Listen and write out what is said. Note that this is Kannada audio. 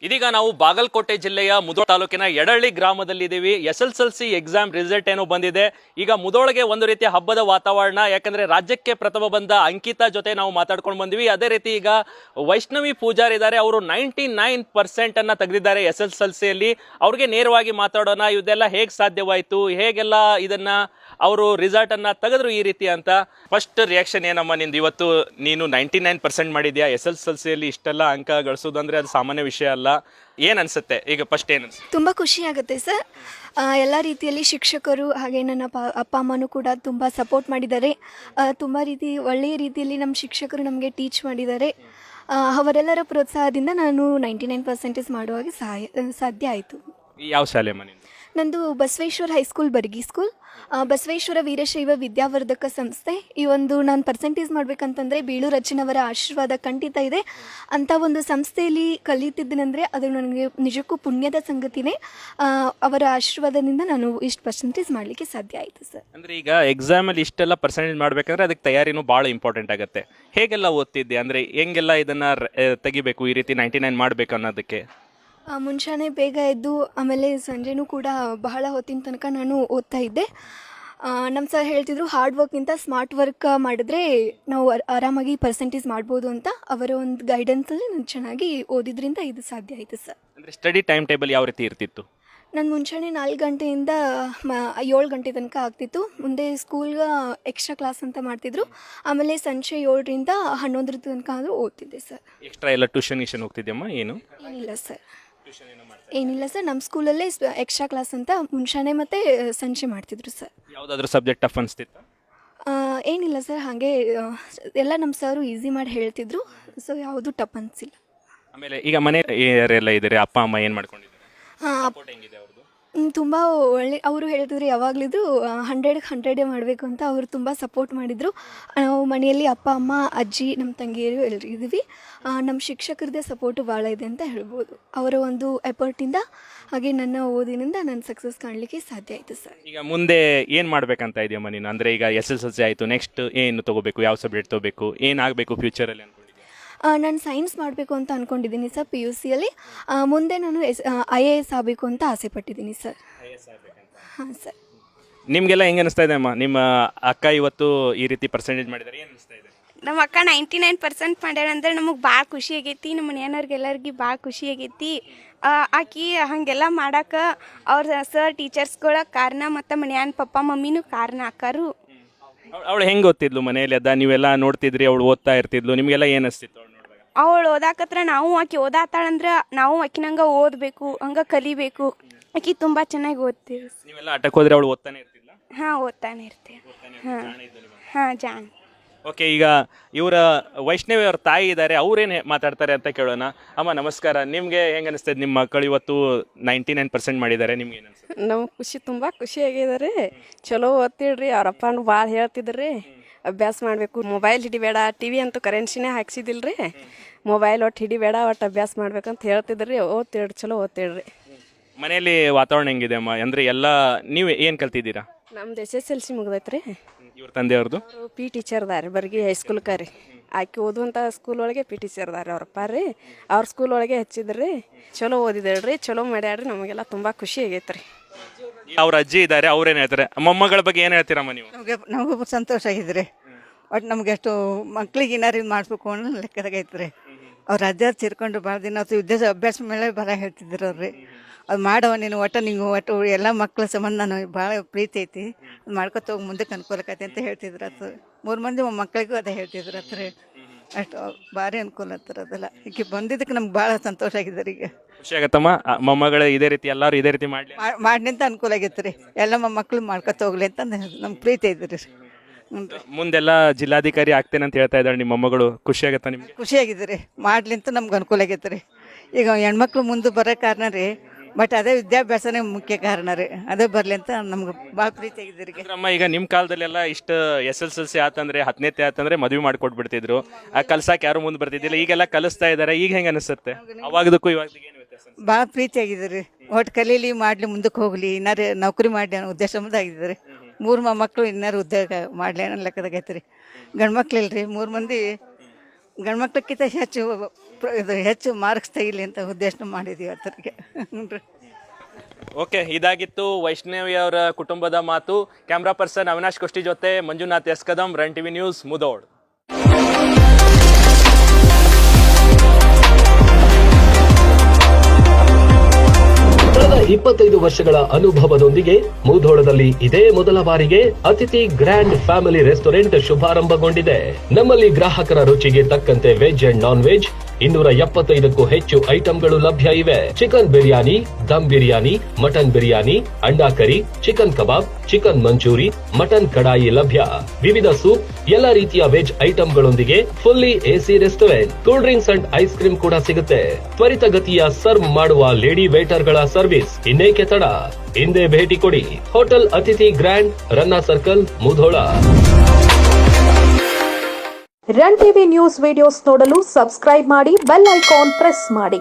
ಇದೀಗ ನಾವು ಬಾಗಲಕೋಟೆ ಜಿಲ್ಲೆಯ ಮುಧೋಳ ತಾಲೂಕಿನ ಯಡಹಳ್ಳಿ ಗ್ರಾಮದಲ್ಲಿದ್ದೀವಿ. SSLC ಎಕ್ಸಾಮ್ ರಿಸಲ್ಟ್ ಏನೋ ಬಂದಿದೆ. ಈಗ ಮುಧೋಳಗೆ ಒಂದು ರೀತಿಯ ಹಬ್ಬದ ವಾತಾವರಣ, ಯಾಕಂದ್ರೆ ರಾಜ್ಯಕ್ಕೆ ಪ್ರಥಮ ಬಂದ ಅಂಕಿತಾ ಜೊತೆ ನಾವು ಮಾತಾಡ್ಕೊಂಡು ಬಂದ್ವಿ. ಅದೇ ರೀತಿ ಈಗ ವೈಷ್ಣವಿ ಪೂಜಾರ್ ಇದ್ದಾರೆ, ಅವರು 99% ಅನ್ನ ತೆಗೆದಿದ್ದಾರೆ SSLCಯಲ್ಲಿ. ಅವ್ರಿಗೆ ನೇರವಾಗಿ ಮಾತಾಡೋಣ, ಇದೆಲ್ಲ ಹೇಗೆ ಸಾಧ್ಯವಾಯಿತು, ಹೇಗೆಲ್ಲ ಇದನ್ನ ಅವರು ರಿಸಲ್ಟ್ ಅನ್ನ ತೆಗೆದ್ರು ಈ ರೀತಿ ಅಂತ. ಫಸ್ಟ್ ರಿಯಾಕ್ಷನ್ ಏನಮ್ಮ ನಿಂದು? ಇವತ್ತು ನೀನು 99% ಮಾಡಿದ್ಯಾ, SSLCಯಲ್ಲಿ ಇಷ್ಟೆಲ್ಲ ಅಂಕ ಗಳಿಸೋದು ಅಂದ್ರೆ ಅದು ಸಾಮಾನ್ಯ ವಿಷಯ ಅಲ್ಲ. ಏನ್ ಅನ್ಸುತ್ತೆ ಈಗ? ಫಸ್ಟ್ ಏನ್ ಅನ್ಸುತ್ತೆ? ತುಂಬ ಖುಷಿ ಆಗುತ್ತೆ ಸರ್. ಎಲ್ಲ ರೀತಿಯಲ್ಲಿ ಶಿಕ್ಷಕರು ಹಾಗೆ ನನ್ನ ಅಪ್ಪ ಅಮ್ಮನೂ ಕೂಡ ತುಂಬ ಸಪೋರ್ಟ್ ಮಾಡಿದ್ದಾರೆ. ತುಂಬ ಒಳ್ಳೆಯ ರೀತಿಯಲ್ಲಿ ನಮ್ಮ ಶಿಕ್ಷಕರು ನಮಗೆ ಟೀಚ್ ಮಾಡಿದ್ದಾರೆ. ಅವರೆಲ್ಲರ ಪ್ರೋತ್ಸಾಹದಿಂದ ನಾನು 99% ಮಾಡುವಾಗ ಸಾಧ್ಯ ಆಯಿತು. ಯಾವ ಶಾಲೆ ಮನೆ? ನಂದು ಬಸವೇಶ್ವರ ಹೈಸ್ಕೂಲ್, ಬರ್ಗಿ ಸ್ಕೂಲ್, ಬಸವೇಶ್ವರ ವೀರಶೈವ ವಿದ್ಯಾವರ್ಧಕ ಸಂಸ್ಥೆ. ಈ ಒಂದು ನಾನು ಪರ್ಸೆಂಟೇಜ್ ಮಾಡಬೇಕಂತಂದರೆ ಬೇಳೂರು ಅಜ್ಜನವರ ಆಶೀರ್ವಾದ ಖಂಡಿತ ಇದೆ. ಅಂಥ ಒಂದು ಸಂಸ್ಥೆಯಲ್ಲಿ ಕಲಿತಿದ್ದೀನಂದರೆ ಅದು ನನಗೆ ನಿಜಕ್ಕೂ ಪುಣ್ಯದ ಸಂಗತಿನೇ. ಅವರ ಆಶೀರ್ವಾದದಿಂದ ನಾನು ಇಷ್ಟು ಪರ್ಸೆಂಟೇಜ್ ಮಾಡಲಿಕ್ಕೆ ಸಾಧ್ಯ ಆಯಿತು ಸರ್. ಅಂದರೆ ಈಗ ಎಕ್ಸಾಮಲ್ಲಿ ಇಷ್ಟೆಲ್ಲ ಪರ್ಸೆಂಟೇಜ್ ಮಾಡಬೇಕಂದ್ರೆ ಅದಕ್ಕೆ ತಯಾರಿನೂ ಭಾಳ ಇಂಪಾರ್ಟೆಂಟ್ ಆಗುತ್ತೆ. ಹೇಗೆಲ್ಲ ಓದ್ತಿದ್ದೆ? ಅಂದರೆ ಹೆಂಗೆಲ್ಲ ಇದನ್ನು ತೆಗಿಬೇಕು, ಈ ರೀತಿ 99 ಮಾಡಬೇಕು ಅನ್ನೋದಕ್ಕೆ? ಮುಂಚಾನೆ ಬೇಗ ಎದ್ದು ಆಮೇಲೆ ಸಂಜೆನೂ ಕೂಡ ಬಹಳ ಹೊತ್ತಿನ ತನಕ ನಾನು ಓದ್ತಾ ಇದ್ದೆ. ನಮ್ಮ ಸರ್ ಹೇಳ್ತಿದ್ರು, ಹಾರ್ಡ್ ವರ್ಕ್ಗಿಂತ ಸ್ಮಾರ್ಟ್ ವರ್ಕ್ ಮಾಡಿದ್ರೆ ನಾವು ಆರಾಮಾಗಿ ಪರ್ಸೆಂಟೇಜ್ ಮಾಡ್ಬೋದು ಅಂತ. ಅವರ ಒಂದು ಗೈಡೆನ್ಸಲ್ಲಿ ನಾನು ಚೆನ್ನಾಗಿ ಓದಿದ್ರಿಂದ ಇದು ಸಾಧ್ಯ ಆಯಿತು ಸರ್. ಅಂದರೆ ಸ್ಟಡಿ ಟೈಮ್ ಟೇಬಲ್ ಯಾವ ರೀತಿ ಇರ್ತಿತ್ತು? ನಾನು ಮುಂಚೆನೇ 4 ಗಂಟೆಯಿಂದ 7 ಗಂಟೆ ತನಕ ಆಗ್ತಿತ್ತು. ಮುಂದೆ ಸ್ಕೂಲ್ಗೆ ಎಕ್ಸ್ಟ್ರಾ ಕ್ಲಾಸ್ ಅಂತ ಮಾಡ್ತಿದ್ರು. ಆಮೇಲೆ ಸಂಜೆ 7ರಿಂದ 11 ತನಕ ಆದರೂ ಓದ್ತಿದ್ದೆ ಸರ್. ಎಕ್ಸ್ಟ್ರಾ ಎಲ್ಲ ಟ್ಯೂಷನ್ ಹೋಗ್ತಿದ್ಯಮ್ಮ? ಏನಿಲ್ಲ ಸರ್, ನಮ್ಮ ಸ್ಕೂಲಲ್ಲೇ ಎಕ್ಸ್ಟ್ರಾ ಕ್ಲಾಸ್ ಅಂತ ಮುಂಚಾನೆ ಮತ್ತು ಸಂಜೆ ಮಾಡ್ತಿದ್ರು ಸರ್. ಯಾವುದಾದ್ರೂ ಸಬ್ಜೆಕ್ಟ್ ಟಫ್ ಅನಿಸ್ತಿತ್ತು? ಏನಿಲ್ಲ ಸರ್, ಹಾಗೆ ಎಲ್ಲ ನಮ್ಮ ಸರು ಈಸಿ ಮಾಡಿ ಹೇಳ್ತಿದ್ರು. ಸೊ ಯಾವುದು ಟಫ್ ಅನಿಸಿಲ್ಲ. ಆಮೇಲೆ ಈಗ ಮನೆ ಯಾರೆಲ್ಲ ಇದ್ದಾರೆ? ಅಪ್ಪ ಅಮ್ಮ ಏನು ಮಾಡ್ಕೊಂಡಿದ್ದಾರೆ? ತುಂಬ ಒಳ್ಳೆ, ಅವರು ಹೇಳ್ತಿದ್ರು ಯಾವಾಗಲಿದ್ರು 100 ಮಾಡಬೇಕು ಅಂತ. ಅವರು ತುಂಬ ಸಪೋರ್ಟ್ ಮಾಡಿದರು. ನಾವು ಮನೆಯಲ್ಲಿ ಅಪ್ಪ ಅಮ್ಮ ಅಜ್ಜಿ ನಮ್ಮ ತಂಗಿಯರು ಎಲ್ಲರೂ ಇದ್ದೀವಿ. ನಮ್ಮ ಶಿಕ್ಷಕರದ್ದೇ ಸಪೋರ್ಟು ಭಾಳ ಇದೆ ಅಂತ ಹೇಳ್ಬೋದು. ಅವರ ಒಂದು ಎಫರ್ಟಿಂದ ಹಾಗೆ ನನ್ನ ಓದಿನಿಂದ ನಾನು ಸಕ್ಸಸ್ ಕಾಣಲಿಕ್ಕೆ ಸಾಧ್ಯ ಆಯಿತು ಸರ್. ಈಗ ಮುಂದೆ ಏನು ಮಾಡಬೇಕಂತ ಇದೆಯಮ್ಮ ನೀನು? ಅಂದರೆ ಈಗ SSLC ಆಯಿತು, ನೆಕ್ಸ್ಟ್ ಏನು ತೊಗೋಬೇಕು, ಯಾವ ಸಬ್ಜೆಕ್ಟ್ ತೊಗೋಬೇಕು, ಏನಾಗಬೇಕು ಫ್ಯೂಚರಲ್ಲಿ ಅನ್ಕೊಂಡಿದ್ದೆ? ನಾನು ಸೈನ್ಸ್ ಮಾಡಬೇಕು ಅಂತ ಅಂದ್ಕೊಂಡಿದ್ದೀನಿ ಸರ್. PUCಯಲ್ಲಿ ಮುಂದೆ ನಾನು IAS ಆಗಬೇಕು ಅಂತ ಆಸೆ ಪಟ್ಟಿದ್ದೀನಿ ಸರ್. ಹಾಂ ಸರ್. ನಿಮಗೆಲ್ಲ ಹೆಂಗೆ ಅನಿಸ್ತಾ ಇದೆ ಅಮ್ಮ? ನಿಮ್ಮ ಅಕ್ಕ ಇವತ್ತು ಈ ರೀತಿ ಪರ್ಸೆಂಟೇಜ್ ಮಾಡಿದ್ದಾರೆ, ಏನು ಅನಿಸ್ತಾ ಇದೆ? ನಮ್ಮ ಅಕ್ಕ 99% ಮಾಡ್ಯಾಳಂದ್ರೆ ನಮಗೆ ಭಾಳ ಖುಷಿ ಆಗೈತಿ. ನಮ್ಮ ಮನೆಯವ್ರಿಗೆಲ್ಲರಿಗೆ ಭಾಳ ಖುಷಿ ಆಗೈತಿ. ಆಕಿ ಹಾಗೆಲ್ಲ ಮಾಡಕ್ಕೆ ಅವ್ರ ಸರ್ ಟೀಚರ್ಸ್ಗಳ ಕಾರಣ ಮತ್ತು ಮನೆಯನ್ ಪಪ್ಪ ಮಮ್ಮಿನೂ ಕಾರಣ ಆಕಾರು. ಅವಳು ಹೆಂಗೆ ಓದ್ತಿದ್ಲು ಮನೆಯಲ್ಲಿ? ಅದ ನೀವೆಲ್ಲ ನೋಡ್ತಿದ್ರಿ, ಅವಳು ಓದ್ತಾ ಇರ್ತಿದ್ಲು, ನಿಮಗೆಲ್ಲ ಏನು ಅನಿಸ್ತಿತ್ತು ಅವಳು ನೋಡುವಾಗ? ಅವಳು ಓದಾಕತ್ರ ನಾವು ಆಕಿ ಓದಾತಾಳಂದ್ರೆ ನಾವು ಆಕಿನಂಗೆ ಓದಬೇಕು, ಹಂಗೆ ಕಲಿಬೇಕು. ಆಕಿ ತುಂಬ ಚೆನ್ನಾಗಿ ಓದ್ತೀವಿ. ನೀವೆಲ್ಲ ಆಟಕ್ಕೆ ಹೋದ್ರೆ ಅವಳು ಓದ್ತಾನೆ ಇರ್ತಿಲ್ಲ? ಹಾಂ, ಓದ್ತಾನೆ ಇರ್ತೀವಿ. ಹಾಂ ಜಾನ್. ಓಕೆ, ಈಗ ಇವರ ವೈಷ್ಣವಿ ಅವ್ರ ತಾಯಿ ಇದ್ದಾರೆ, ಅವ್ರೇನು ಮಾತಾಡ್ತಾರೆ ಅಂತ ಕೇಳೋಣ. ಅಮ್ಮ ನಮಸ್ಕಾರ. ನಿಮಗೆ ಹೆಂಗೆ ಅನಿಸ್ತದೆ? ನಿಮ್ಮ ಮಕ್ಕಳು ಇವತ್ತು 99% ಮಾಡಿದ್ದಾರೆ, ನಿಮ್ಗೆ ಏನು ಅನಿಸ್ತದೆ? ನಮ್ಗೆ ತುಂಬ ಖುಷಿಯಾಗಿದ್ದಾರೆ. ಚಲೋ ಓದ್ತಿಡ್ರಿ. ಅವ್ರ ಅಪ್ಪನೂ ಭಾಳ ಹೇಳ್ತಿದ್ರಿ, ಅಭ್ಯಾಸ ಮಾಡಬೇಕು, ಮೊಬೈಲ್ ಹಿಡಿಬೇಡ, TV ಅಂತೂ ಕರೆನ್ಸಿನೇ ಹಾಕ್ಸಿದಿಲ್ರಿ, ಮೊಬೈಲ್ ಒಟ್ಟು ಹಿಡಿಬೇಡ, ಒಟ್ಟು ಅಭ್ಯಾಸ ಮಾಡ್ಬೇಕಂತ ಹೇಳ್ತಿದ್ರಿ. ಓದ್ತಿಡ್ರಿ, ಚಲೋ ಓದ್ತಿಡ್ರಿ. ಮನೆಯಲ್ಲಿ ವಾತಾವರಣ ಹೆಂಗಿದೆ ಅಮ್ಮ? ಅಂದರೆ ಎಲ್ಲ ನೀವು ಏನು ಕಲ್ತಿದ್ದೀರಾ? ನಮ್ದು SSLC ಮುಗ್ದೈತ್ರಿ. ಇವ್ರ ತಂದೆಯವ್ರದ್ದು ಅವರು P ಟೀಚರ್ ಅದಾರೆ, ಬರ್ಗಿ ಹೈಸ್ಕೂಲ್ಗೆ ರೀ. ಆಕೆ ಓದುವಂಥ ಸ್ಕೂಲ್ ಒಳಗೆ P ಟೀಚರ್ ಅದಾರೆ ಅವ್ರಪ್ಪ ರೀ. ಅವ್ರ ಸ್ಕೂಲ್ ಒಳಗೆ ಹಚ್ಚಿದ್ರಿ. ಚಲೋ ಓದಿದೇಳ್ರಿ, ಚಲೋ ಮಾಡ್ಯಾಡ್ರಿ. ನಮಗೆಲ್ಲ ತುಂಬ ಖುಷಿ ಆಗೈತೆ ರೀ. ಅವ್ರ ಅಜ್ಜಿ ಇದ್ದಾರೆ, ಅವ್ರೇನು ಹೇಳ್ತಾರೆ? ಮೊಮ್ಮಗಳ ಬಗ್ಗೆ ಏನು ಹೇಳ್ತೀರಮ್ಮ ನೀವು? ನಮಗೂ ಸಂತೋಷ ಆಗಿದ್ರಿ. ಒಟ್ಟು ನಮ್ಗೆ ಎಷ್ಟು ಮಕ್ಳಿಗೆ ಏನಾರು ಇದು ಮಾಡಿಸ್ಬೇಕು ಅನ್ನೋ ಲೆಕ್ಕದಾಗ ಐತ್ರಿ. ಅವ್ರ ಅಜ್ಜ ತೀರ್ಕೊಂಡು ಭಾಳ ದಿನ ಆಯ್ತು. ಅಭ್ಯಾಸ ಮೇಲೆ ಬರ ಹೇಳ್ತಿದ್ರು ಅವ್ರಿ. ಅದು ಮಾಡವ ನೀನು, ಒಟ್ಟು ಎಲ್ಲ ಮಕ್ಳ ಸಂಬಂಧ ನಾನು ಭಾಳ ಪ್ರೀತಿ ಐತಿ, ಅದು ಮಾಡ್ಕೊತ ಹೋಗಿ ಮುಂದಕ್ಕೆ ಅನುಕೂಲಕೈತಿ ಅಂತ ಹೇಳ್ತಿದ್ರು. ಅದು 3 ಮಂದಿ ಮಕ್ಕಳಿಗೂ ಅದೇ ಹೇಳ್ತಿದ್ರು ರೀ. ಅಷ್ಟು ಭಾರಿ ಅನುಕೂಲ ಆಗ್ತಾರೆ ಅದೆಲ್ಲ. ಈಗ ಬಂದಿದ್ದಕ್ಕೆ ನಮ್ಗೆ ಭಾಳ ಸಂತೋಷ ಆಗಿದ್ದಾರೆ. ಈಗ ಖುಷಿ ಆಗತ್ತಮ್ಮ, ಮೊಮ್ಮಗಳು ಇದೇ ರೀತಿ ಎಲ್ಲರೂ ಇದೇ ರೀತಿ ಮಾಡಲಿ ಮಾಡಿನಿಂತ ಅನುಕೂಲ ಆಗೈತೆ ರೀ. ಎಲ್ಲ ಮಕ್ಕಳು ಮಾಡ್ಕೊತ ಹೋಗ್ಲಿ ಅಂತ ನಮ್ಗೆ ಪ್ರೀತಿ ಐತ್ರಿ. ಮುಂದೆಲ್ಲ ಜಿಲ್ಲಾಧಿಕಾರಿ ಆಗ್ತೇನೆ ಅಂತ ಹೇಳ್ತಾ ಇದ್ದಾಳೆ ನಿಮ್ಮ ಮೊಮ್ಮಗಳು. ಖುಷಿ ಆಗತ್ತಾ ನಿಮ್ಗೆ? ಖುಷಿಯಾಗಿದೆ ರೀ. ಮಾಡ್ಲಿಂತ ನಮ್ಗೆ ಅನುಕೂಲ ಆಗೈತೆ ರೀ. ಈಗ ಹೆಣ್ಮಕ್ಳು ಮುಂದೆ ಬರೋ ಕಾರಣ ರೀ, ಬಟ್ ಅದೇ ವಿದ್ಯಾಭ್ಯಾಸನೇ ಮುಖ್ಯ ಕಾರಣ ರೀ. ಅದೇ ಬರಲಿ ಅಂತ ನಮ್ಗೆ ಭಾಳ ಪ್ರೀತಿ ಆಗಿದೆ ರೀ. ಅಮ್ಮ, ಈಗ ನಿಮ್ಮ ಕಾಲದಲ್ಲೆಲ್ಲ ಇಷ್ಟು SSLC ಆತಂದ್ರೆ 10ನೇ ಆತಂದ್ರೆ ಮದುವೆ ಮಾಡ್ಕೊಟ್ಬಿಡ್ತಿದ್ರು. ಆ ಕಲ್ಸಕ್ಕೆ ಯಾರು ಮುಂದೆ ಬರ್ತಿದ್ದಿಲ್ಲ. ಈಗೆಲ್ಲ ಕಲಿಸ್ತಾ ಇದ್ದಾರೆ. ಈಗ ಹೆಂಗೆ ಅನಿಸುತ್ತೆ? ಅವಾಗದಕ್ಕೂ ಇವಾಗ ಏನು ವ್ಯತ್ಯಾಸ? ಭಾಳ ಪ್ರೀತಿ ಆಗಿದೆ ರೀ. ಒಟ್ಟು ಕಲೀಲಿ, ಮಾಡಲಿ, ಮುಂದಕ್ಕೆ ಹೋಗಲಿ, ಇನ್ನಾರು ನೌಕರಿ ಮಾಡಲಿ ಅನ್ನೋ ಉದ್ದೇಶ ಆಗಿದೆ ರೀ. 3 ಮಕ್ಕಳು ಇನ್ನಾರು ಉದ್ಯೋಗ ಮಾಡಲಿ ಅನ್ನೋ ಲೆಕ್ಕದಾಗ ಐತೆ ರೀ. ಗಂಡು ಮಕ್ಳು ಇಲ್ರಿ, 3 ಮಂದಿ ಗಂಡು ಮಕ್ಳಕ್ಕಿಂತ ಹೆಚ್ಚು ಇದು ಹೆಚ್ಚು ಮಾರ್ಕ್ಸ್ ತೆಗಿಲಿ ಅಂತ ಉದ್ದೇಶ ಮಾಡಿದ್ದೀವಿ ಆತರಿಗೆ. ಹ್ಞೂ ರೀ. ಓಕೆ, ಇದಾಗಿತ್ತು ವೈಷ್ಣವಿ ಅವರ ಕುಟುಂಬದ ಮಾತು. ಕ್ಯಾಮ್ರಾ ಪರ್ಸನ್ ಅವಿನಾಶ್ ಕುಷ್ಟಿ ಜೊತೆ Manjunath S Kadam, run TV news, Mudhol. 25 ವರ್ಷಗಳ ಅನುಭವದೊಂದಿಗೆ ಮುಧೋಳದಲ್ಲಿ ಇದೇ ಮೊದಲ ಬಾರಿಗೆ ಅತಿಥಿ ಗ್ರ್ಯಾಂಡ್ ಫ್ಯಾಮಿಲಿ ರೆಸ್ಟೋರೆಂಟ್ ಶುಭಾರಂಭಗೊಂಡಿದೆ. ನಮ್ಮಲ್ಲಿ ಗ್ರಾಹಕರ ರುಚಿಗೆ ತಕ್ಕಂತೆ ವೆಜ್ ಅಂಡ್ ನಾನ್ ವೆಜ್ 275ಕ್ಕೂ ಹೆಚ್ಚು ಐಟಂಗಳು ಲಭ್ಯ ಇವೆ. Chicken biryani, dum biryani, mutton biryani, anda curry, chicken kebab, chicken manchurian, mutton kadai ಲಭ್ಯ. ವಿವಿಧ ಸೂಪ್, ಎಲ್ಲ ರೀತಿಯ ವೆಜ್ ಐಟಂಗಳೊಂದಿಗೆ fully AC restaurant. Cool drinks and ice cream ಕೂಡ ಸಿಗುತ್ತೆ. ತ್ವರಿತಗತಿಯ ಸರ್ವ್ ಮಾಡುವ ಲೇಡಿ ವೇಟರ್ ಗಳ ಸರ್ವಿಸ್. ಇನ್ನೇಕೆ ತಡ, ಹಿಂದೆ ಭೇಟಿ ಕೊಡಿ. Hotel Atithi grand, Ranna circle, Mudhol. Run TV news videos ನೋಡಲು ಸಬ್ಸ್ಕ್ರೈಬ್ ಮಾಡಿ, ಬೆಲ್ ಐಕಾನ್ ಪ್ರೆಸ್ ಮಾಡಿ.